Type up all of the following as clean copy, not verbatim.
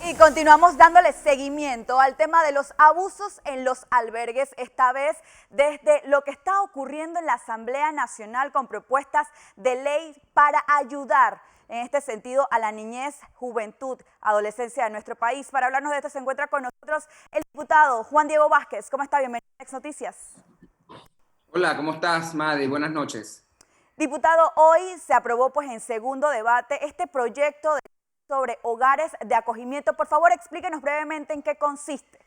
Y continuamos dándole seguimiento al tema de los abusos en los albergues, esta vez desde lo que está ocurriendo en la Asamblea Nacional con propuestas de ley para ayudar en este sentido a la niñez, juventud, adolescencia de nuestro país. Para hablarnos de esto se encuentra con nosotros el diputado Juan Diego Vázquez. ¿Cómo está? Bienvenido a Next Noticias. Hola, ¿cómo estás, Madi? Buenas noches. Diputado, hoy se aprobó pues en segundo debate este proyecto sobre hogares de acogimiento. Por favor, explíquenos brevemente en qué consiste.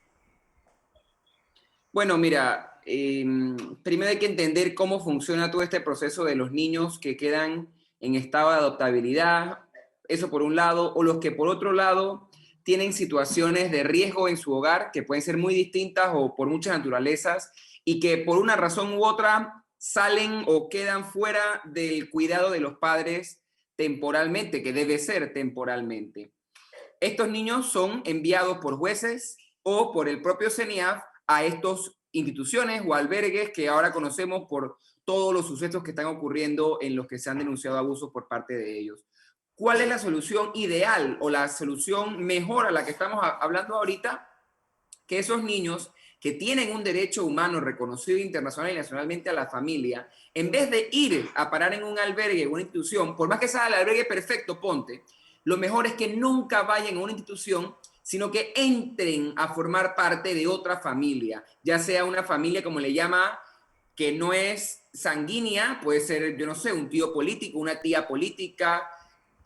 Bueno, mira, primero hay que entender cómo funciona todo este proceso de los niños que quedan en estado de adoptabilidad, eso por un lado, o los que por otro lado tienen situaciones de riesgo en su hogar que pueden ser muy distintas o por muchas naturalezas y que por una razón u otra salen o quedan fuera del cuidado de los padres temporalmente, que debe ser temporalmente. Estos niños son enviados por jueces o por el propio CENIAF a estas instituciones o albergues que ahora conocemos por todos los sucesos que están ocurriendo en los que se han denunciado abusos por parte de ellos. ¿Cuál es la solución ideal o la solución mejor a la que estamos hablando ahorita? Que esos niños que tienen un derecho humano reconocido internacional y nacionalmente a la familia, en vez de ir a parar en un albergue o una institución, por más que sea el albergue perfecto, ponte, lo mejor es que nunca vayan a una institución, sino que entren a formar parte de otra familia, ya sea una familia, como le llama, que no es sanguínea, puede ser, yo no sé, un tío político, una tía política,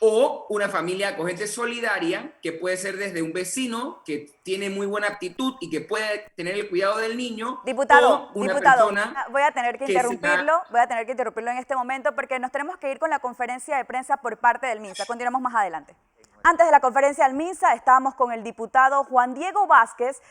o una familia acogente solidaria, que puede ser desde un vecino que tiene muy buena aptitud y que puede tener el cuidado del niño, Diputado, o una persona voy a tener que que sea... interrumpirlo en este momento porque nos tenemos que ir con la conferencia de prensa por parte del MINSA. Continuamos más adelante. Antes de la conferencia del MINSA estábamos con el diputado Juan Diego Vázquez.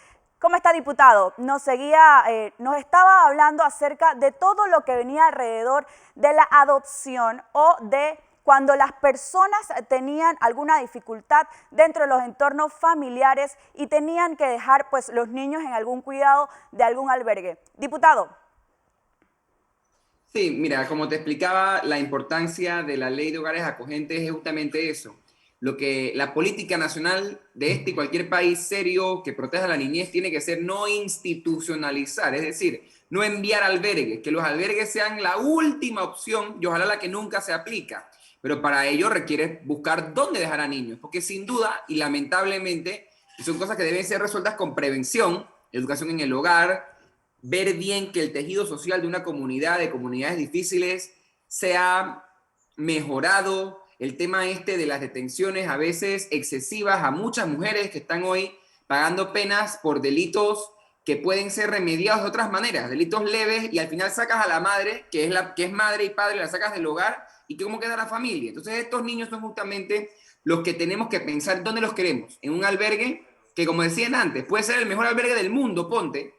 ¿Cómo está, diputado? Nos estaba hablando acerca de todo lo que venía alrededor de la adopción o de cuando las personas tenían alguna dificultad dentro de los entornos familiares y tenían que dejar pues los niños en algún cuidado de algún albergue. Diputado. Sí, mira, como te explicaba, la importancia de la ley de hogares acogentes es justamente eso. Lo que la política nacional de este y cualquier país serio que proteja a la niñez tiene que ser no institucionalizar, es decir, no enviar albergues, que los albergues sean la última opción y ojalá la que nunca se aplica. Pero para ello requiere buscar dónde dejar a niños, porque sin duda y lamentablemente son cosas que deben ser resueltas con prevención, educación en el hogar, ver bien que el tejido social de una comunidad, de comunidades difíciles, sea mejorado. El tema este de las detenciones a veces excesivas a muchas mujeres que están hoy pagando penas por delitos que pueden ser remediados de otras maneras, delitos leves, y al final sacas a la madre, que es madre y padre, la sacas del hogar, y ¿cómo queda la familia? Entonces estos niños son justamente los que tenemos que pensar dónde los queremos, en un albergue que, como decían antes, puede ser el mejor albergue del mundo, ponte,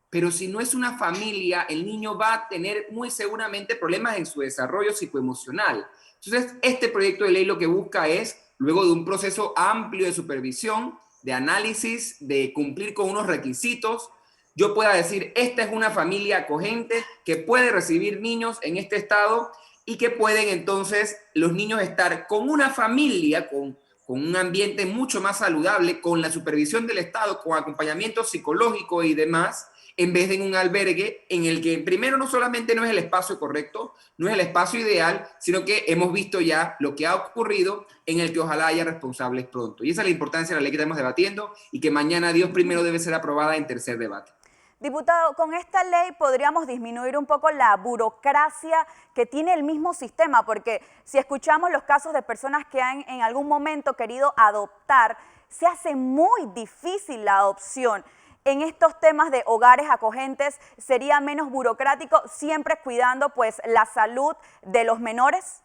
pero si no es una familia, el niño va a tener muy seguramente problemas en su desarrollo psicoemocional. Entonces, este proyecto de ley lo que busca es, luego de un proceso amplio de supervisión, de análisis, de cumplir con unos requisitos, yo pueda decir, esta es una familia acogente que puede recibir niños en este estado y que pueden entonces los niños estar con una familia, con un ambiente mucho más saludable, con la supervisión del Estado, con acompañamiento psicológico y demás, en vez de en un albergue en el que primero no solamente no es el espacio correcto, no es el espacio ideal, sino que hemos visto ya lo que ha ocurrido en el que ojalá haya responsables pronto. Y esa es la importancia de la ley que estamos debatiendo y que mañana, Dios primero, debe ser aprobada en tercer debate. Diputado, con esta ley podríamos disminuir un poco la burocracia que tiene el mismo sistema, porque si escuchamos los casos de personas que han en algún momento querido adoptar, se hace muy difícil la adopción. En estos temas de hogares acogentes, ¿sería menos burocrático, siempre cuidando pues la salud de los menores?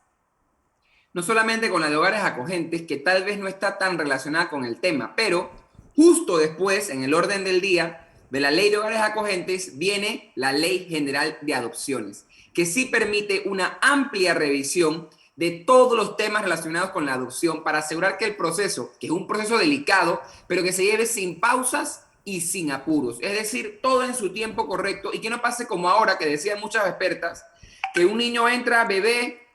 No solamente con la de hogares acogentes, que tal vez no está tan relacionada con el tema, pero justo después, en el orden del día, de la ley de hogares acogentes viene la ley general de adopciones, que sí permite una amplia revisión de todos los temas relacionados con la adopción para asegurar que el proceso, que es un proceso delicado, pero que se lleve sin pausas y sin apuros, es decir, todo en su tiempo correcto y que no pase como ahora, que decían muchas expertas, que un niño entra bebé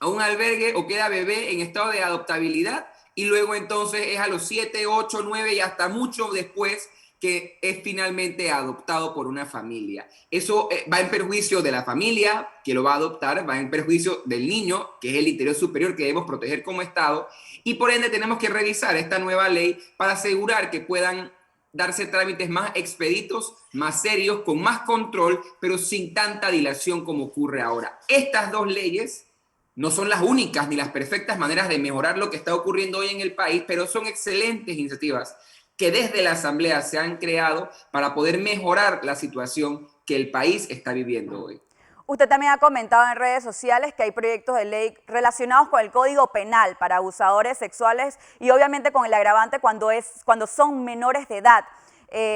a un albergue o queda bebé en estado de adoptabilidad y luego entonces es a los 7, 8, 9 y hasta mucho después que es finalmente adoptado por una familia. Eso va en perjuicio de la familia que lo va a adoptar, va en perjuicio del niño, que es el interés superior que debemos proteger como Estado, y por ende tenemos que revisar esta nueva ley para asegurar que puedan darse trámites más expeditos, más serios, con más control, pero sin tanta dilación como ocurre ahora. Estas dos leyes no son las únicas ni las perfectas maneras de mejorar lo que está ocurriendo hoy en el país, pero son excelentes iniciativas que desde la Asamblea se han creado para poder mejorar la situación que el país está viviendo hoy. Usted también ha comentado en redes sociales que hay proyectos de ley relacionados con el Código Penal para abusadores sexuales y obviamente con el agravante cuando son menores de edad.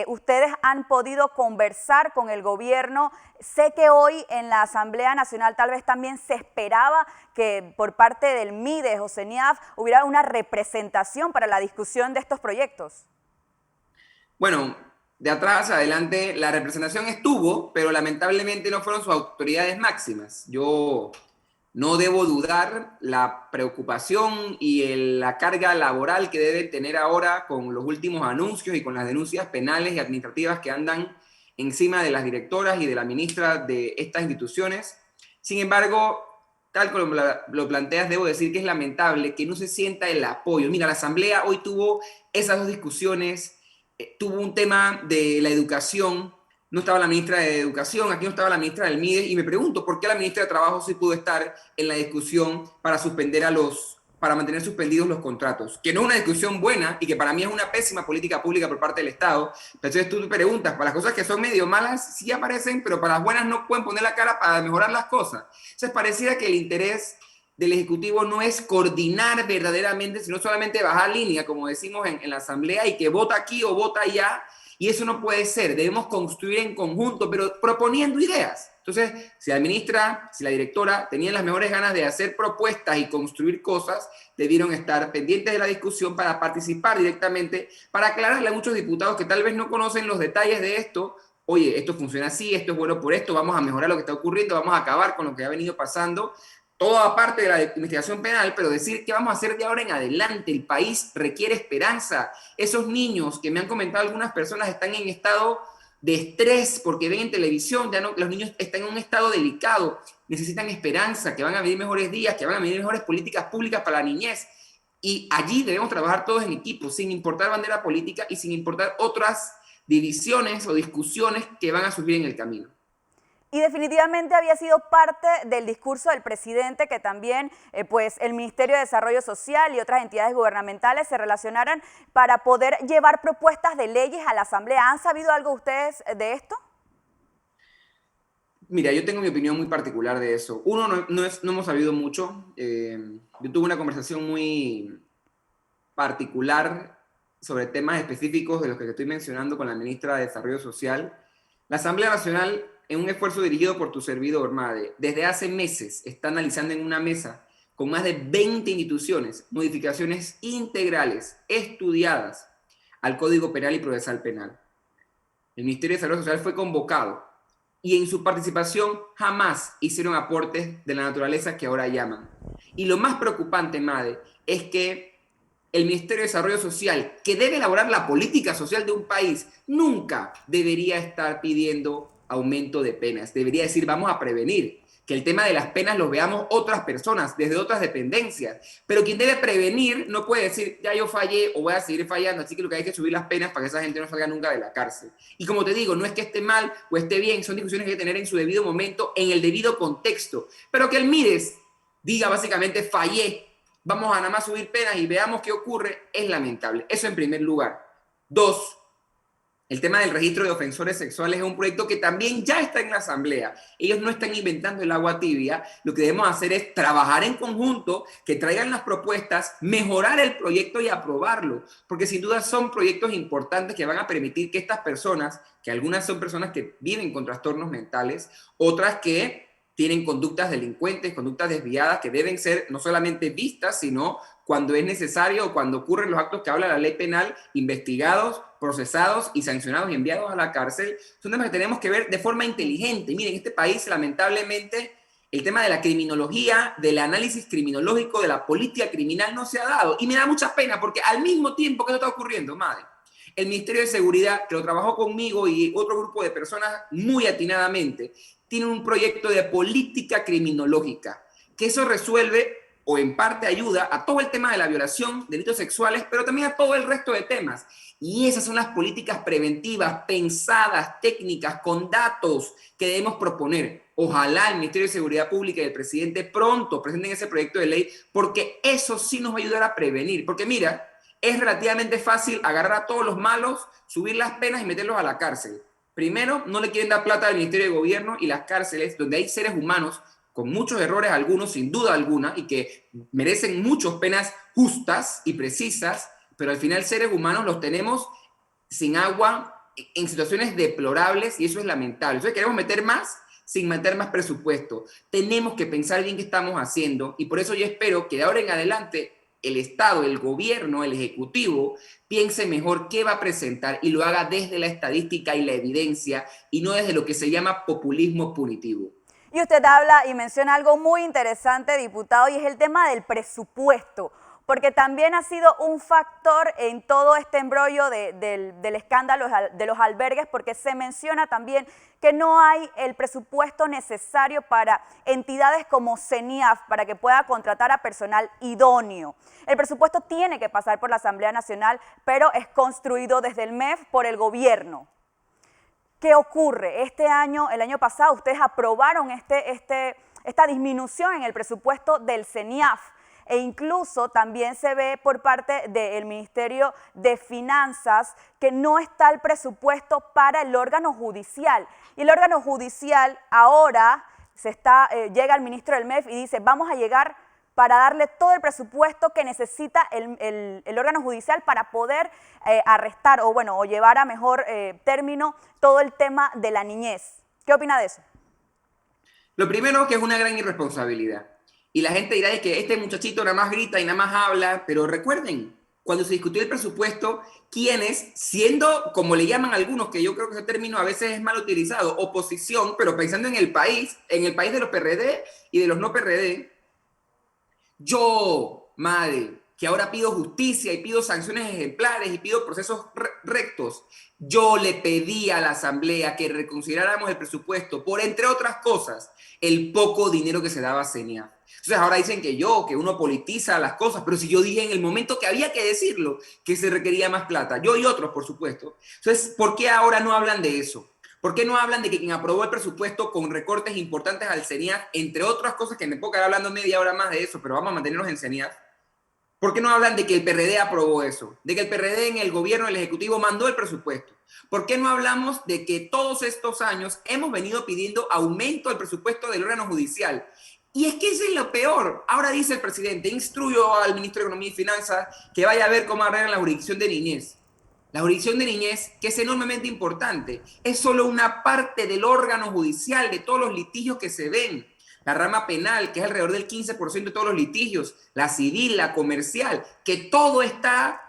Ustedes han podido conversar con el gobierno. Sé que hoy en la Asamblea Nacional tal vez también se esperaba que por parte del MIDE, José Niaf, hubiera una representación para la discusión de estos proyectos. Bueno, de atrás hacia adelante la representación estuvo, pero lamentablemente no fueron sus autoridades máximas. Yo no debo dudar la preocupación y la carga laboral que deben tener ahora con los últimos anuncios y con las denuncias penales y administrativas que andan encima de las directoras y de la ministra de estas instituciones. Sin embargo, tal como lo planteas, debo decir que es lamentable que no se sienta el apoyo. Mira, la Asamblea hoy tuvo esas dos discusiones, tuvo un tema de la educación, no estaba la ministra de Educación, aquí no estaba la ministra del MIDE, y me pregunto por qué la ministra de Trabajo sí pudo estar en la discusión para para mantener suspendidos los contratos, que no es una discusión buena y que para mí es una pésima política pública por parte del Estado. Entonces tú te preguntas, para las cosas que son medio malas sí aparecen, pero para las buenas no pueden poner la cara para mejorar las cosas. Entonces pareciera que el interés del Ejecutivo no es coordinar verdaderamente, sino solamente bajar línea, como decimos en la Asamblea, y que vota aquí o vota allá, y eso no puede ser. Debemos construir en conjunto, pero proponiendo ideas. Entonces, si la ministra, si la directora tenían las mejores ganas de hacer propuestas y construir cosas, debieron estar pendientes de la discusión para participar directamente, para aclararle a muchos diputados que tal vez no conocen los detalles de esto. Oye, esto funciona así, esto es bueno por esto, vamos a mejorar lo que está ocurriendo, vamos a acabar con lo que ha venido pasando. Todo aparte de la investigación penal, pero decir qué vamos a hacer de ahora en adelante. El país requiere esperanza. Esos niños que me han comentado algunas personas están en estado de estrés porque ven en televisión, ya no, los niños están en un estado delicado, necesitan esperanza, que van a venir mejores días, que van a venir mejores políticas públicas para la niñez. Y allí debemos trabajar todos en equipo, sin importar bandera política y sin importar otras divisiones o discusiones que van a surgir en el camino. Y definitivamente había sido parte del discurso del presidente que también pues el Ministerio de Desarrollo Social y otras entidades gubernamentales se relacionaran para poder llevar propuestas de leyes a la Asamblea. ¿Han sabido algo ustedes de esto? Mira, yo tengo mi opinión muy particular de eso. Uno, no hemos sabido mucho. Yo tuve una conversación muy particular sobre temas específicos de los que te estoy mencionando con la ministra de Desarrollo Social. La Asamblea Nacional, en un esfuerzo dirigido por tu servidor, Made, desde hace meses está analizando en una mesa con más de 20 instituciones modificaciones integrales, estudiadas al Código Penal y Procesal Penal. El Ministerio de Desarrollo Social fue convocado y en su participación jamás hicieron aportes de la naturaleza que ahora llaman. Y lo más preocupante, Made, es que el Ministerio de Desarrollo Social, que debe elaborar la política social de un país, nunca debería estar pidiendo aumento de penas. Debería decir, vamos a prevenir, que el tema de las penas los veamos otras personas, desde otras dependencias. Pero quien debe prevenir no puede decir, ya yo fallé o voy a seguir fallando, así que lo que hay que subir las penas para que esa gente no salga nunca de la cárcel. Y como te digo, no es que esté mal o esté bien, son discusiones que hay que tener en su debido momento, en el debido contexto. Pero que el MIDES diga básicamente, fallé, vamos a nada más subir penas y veamos qué ocurre, es lamentable. Eso en primer lugar. Dos, el tema del registro de ofensores sexuales es un proyecto que también ya está en la Asamblea. Ellos no están inventando el agua tibia. Lo que debemos hacer es trabajar en conjunto, que traigan las propuestas, mejorar el proyecto y aprobarlo. Porque sin duda son proyectos importantes que van a permitir que estas personas, que algunas son personas que viven con trastornos mentales, otras que tienen conductas delincuentes, conductas desviadas que deben ser no solamente vistas, sino cuando es necesario o cuando ocurren los actos que habla la ley penal, investigados, procesados y sancionados y enviados a la cárcel. Son temas que tenemos que ver de forma inteligente. Miren, este país lamentablemente El tema de la criminología, del análisis criminológico, de la política criminal no se ha dado. Y me da mucha pena porque al mismo tiempo que eso está ocurriendo, madre, el Ministerio de Seguridad, que lo trabajó conmigo y otro grupo de personas muy atinadamente, tiene un proyecto de política criminológica, que eso resuelve o en parte ayuda a todo el tema de la violación, delitos sexuales, pero también a todo el resto de temas. Y esas son las políticas preventivas, pensadas, técnicas, con datos que debemos proponer. Ojalá el Ministerio de Seguridad Pública y el presidente pronto presenten ese proyecto de ley, porque eso sí nos va a ayudar a prevenir. Porque mira, es relativamente fácil agarrar a todos los malos, subir las penas y meterlos a la cárcel. Primero, no le quieren dar plata al Ministerio de Gobierno y las cárceles, donde hay seres humanos con muchos errores, algunos sin duda alguna, y que merecen muchas penas justas y precisas, pero al final seres humanos los tenemos sin agua, en situaciones deplorables, y eso es lamentable. Entonces queremos meter más sin meter más presupuesto. Tenemos que pensar bien qué estamos haciendo, y por eso yo espero que de ahora en adelante el Estado, el gobierno, el Ejecutivo, piense mejor qué va a presentar y lo haga desde la estadística y la evidencia, y no desde lo que se llama populismo punitivo. Y usted habla y menciona algo muy interesante, diputado, y es el tema del presupuesto, porque también ha sido un factor en todo este embrollo del escándalo de los albergues, porque se menciona también que no hay el presupuesto necesario para entidades como CENIAF para que pueda contratar a personal idóneo. El presupuesto tiene que pasar por la Asamblea Nacional, pero es construido desde el MEF por el gobierno. ¿Qué ocurre? Este año, el año pasado, ustedes aprobaron esta disminución en el presupuesto del CENIAF, e incluso también se ve por parte del Ministerio de Finanzas que no está el presupuesto para el órgano judicial. Y el órgano judicial ahora llega el ministro del MEF y dice, vamos a llegar para darle todo el presupuesto que necesita el órgano judicial para poder arrestar o llevar a mejor término todo el tema de la niñez. ¿Qué opina de eso? Lo primero, que es una gran irresponsabilidad. Y la gente dirá que este muchachito nada más grita y nada más habla, pero recuerden, cuando se discutió el presupuesto, quienes, siendo, como le llaman algunos, que yo creo que ese término a veces es mal utilizado, oposición, pero pensando en el país de los PRD y de los no PRD, yo, madre, que ahora pido justicia y pido sanciones ejemplares y pido procesos rectos, yo le pedí a la Asamblea que reconsideráramos el presupuesto por, entre otras cosas, el poco dinero que se daba a CENIAF. Entonces ahora dicen que uno politiza las cosas, pero si yo dije en el momento que había que decirlo, que se requería más plata, yo y otros, por supuesto. Entonces, ¿por qué ahora no hablan de eso? ¿Por qué no hablan de que quien aprobó el presupuesto con recortes importantes al CENIAF, entre otras cosas que me puedo quedar hablando media hora más de eso, pero vamos a mantenernos en CENIAF? ¿Por qué no hablan de que el PRD aprobó eso? De que el PRD en el gobierno, el Ejecutivo, mandó el presupuesto. ¿Por qué no hablamos de que todos estos años hemos venido pidiendo aumento al presupuesto del órgano judicial? Y es que eso es lo peor. Ahora dice el presidente, instruyo al ministro de Economía y Finanzas que vaya a ver cómo arreglan la jurisdicción de niñez. La jurisdicción de niñez, que es enormemente importante, es solo una parte del órgano judicial, de todos los litigios que se ven. La rama penal, que es alrededor del 15% de todos los litigios, la civil, la comercial, que todo está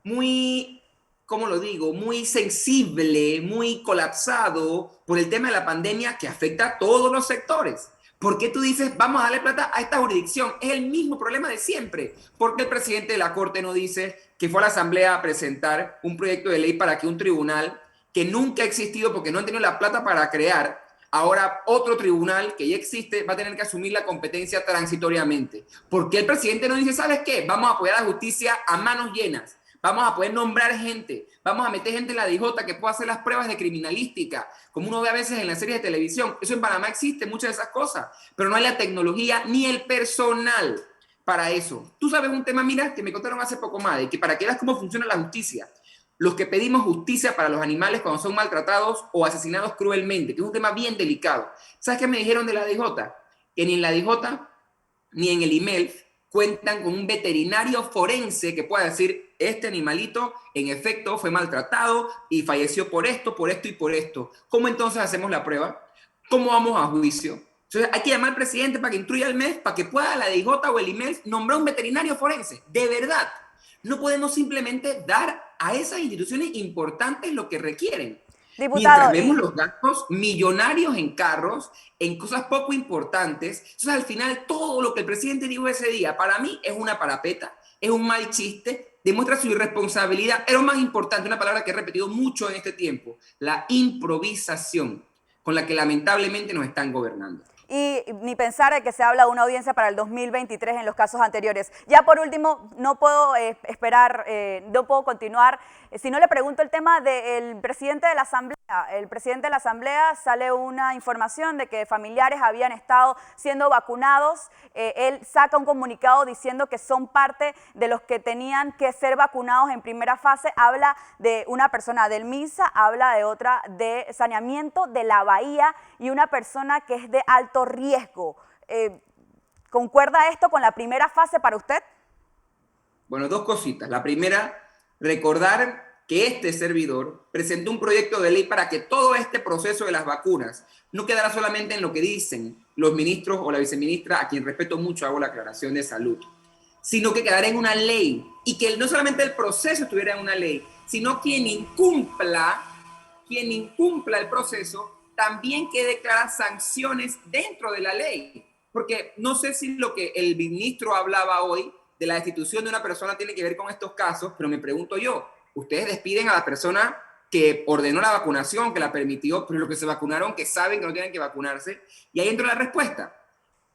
muy, ¿cómo lo digo?, muy sensible, muy colapsado por el tema de la pandemia que afecta a todos los sectores. ¿Por qué tú dices, vamos a darle plata a esta jurisdicción? Es el mismo problema de siempre. ¿Por qué el presidente de la Corte no dice que fue a la Asamblea a presentar un proyecto de ley para que un tribunal que nunca ha existido porque no han tenido la plata para crear, ahora otro tribunal que ya existe va a tener que asumir la competencia transitoriamente? ¿Por qué el presidente no dice, ¿sabes qué? Vamos a apoyar a la justicia a manos llenas. Vamos a poder nombrar gente, vamos a meter gente en la DJ que pueda hacer las pruebas de criminalística, como uno ve a veces en las series de televisión. Eso en Panamá existe, muchas de esas cosas, pero no hay la tecnología ni el personal para eso. Tú sabes un tema, mira, que me contaron hace poco más, de que para que veas cómo funciona la justicia, los que pedimos justicia para los animales cuando son maltratados o asesinados cruelmente, que es un tema bien delicado. ¿Sabes qué me dijeron de la DJ? Que ni en la DJ ni en el email cuentan con un veterinario forense que pueda decir, este animalito en efecto fue maltratado y falleció por esto y por esto. ¿Cómo entonces hacemos la prueba? ¿Cómo vamos a juicio? Entonces hay que llamar al presidente para que instruya al MES, para que pueda la DJ o el email nombrar un veterinario forense. De verdad, no podemos simplemente dar a esas instituciones importantes lo que requieren. Diputado, mientras vemos los gastos millonarios en carros, en cosas poco importantes. Entonces, al final, todo lo que el presidente dijo ese día, para mí, es una parapeta, es un mal chiste, demuestra su irresponsabilidad. Era lo más importante, una palabra que he repetido mucho en este tiempo, la improvisación con la que lamentablemente nos están gobernando. y ni pensar de que se habla de una audiencia para el 2023 en los casos anteriores. Ya por último, no puedo esperar, no puedo continuar, si no le pregunto el tema del presidente de la Asamblea. El presidente de la Asamblea sale una información de que familiares habían estado siendo vacunados. Él saca un comunicado diciendo que son parte de los que tenían que ser vacunados en primera fase. Habla de una persona del MINSA, habla de otra de saneamiento de la Bahía y una persona que es de alto riesgo. ¿Concuerda esto con la primera fase para usted? Bueno, dos cositas. La primera, recordar que este servidor presentó un proyecto de ley para que todo este proceso de las vacunas no quedara solamente en lo que dicen los ministros o la viceministra, a quien respeto mucho, hago la aclaración de salud, sino que quedara en una ley y que no solamente el proceso estuviera en una ley, sino quien incumpla el proceso también quede claras sanciones dentro de la ley. Porque no sé si lo que el ministro hablaba hoy de la destitución de una persona tiene que ver con estos casos, pero me pregunto yo, ustedes despiden a la persona que ordenó la vacunación, que la permitió, pero los que se vacunaron que saben que no tienen que vacunarse, y ahí entra la respuesta.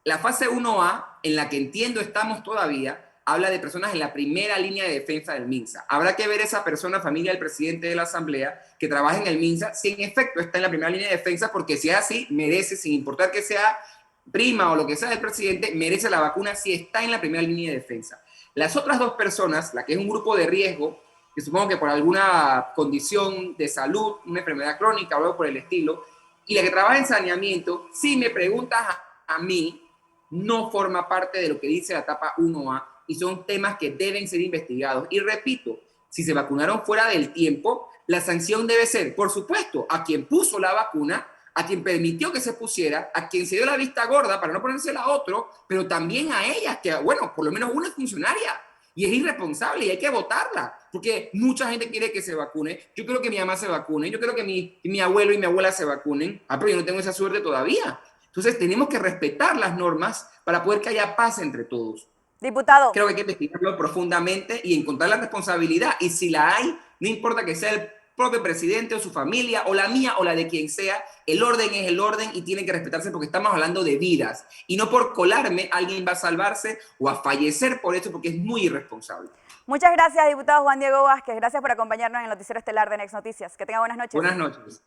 La fase 1A, en la que entiendo estamos todavía, habla de personas en la primera línea de defensa del MINSA. Habrá que ver esa persona, familia del presidente de la Asamblea, que trabaja en el MINSA, si en efecto está en la primera línea de defensa, porque si es así, merece, sin importar que sea prima o lo que sea del presidente, merece la vacuna si está en la primera línea de defensa. Las otras dos personas, la que es un grupo de riesgo, que supongo que por alguna condición de salud, una enfermedad crónica o algo por el estilo, y la que trabaja en saneamiento, si me preguntas a mí, no forma parte de lo que dice la etapa 1A y son temas que deben ser investigados. Y repito, si se vacunaron fuera del tiempo, la sanción debe ser, por supuesto, a quien puso la vacuna, a quien permitió que se pusiera, a quien se dio la vista gorda para no ponérsela a otro, pero también a ellas, que bueno, por lo menos una es funcionaria y es irresponsable y hay que votarla, porque mucha gente quiere que se vacune. Yo quiero que mi mamá se vacune, yo quiero que mi abuelo y mi abuela se vacunen, pero yo no tengo esa suerte todavía. Entonces tenemos que respetar las normas para poder que haya paz entre todos. Diputado. Creo que hay que investigarlo profundamente y encontrar la responsabilidad. Y si la hay, no importa que sea el propio presidente o su familia, o la mía o la de quien sea, el orden es el orden y tiene que respetarse porque estamos hablando de vidas. Y no por colarme alguien va a salvarse o a fallecer por eso porque es muy irresponsable. Muchas gracias, diputado Juan Diego Vázquez. Gracias por acompañarnos en el Noticiero Estelar de Next Noticias. Que tenga buenas noches. Buenas noches.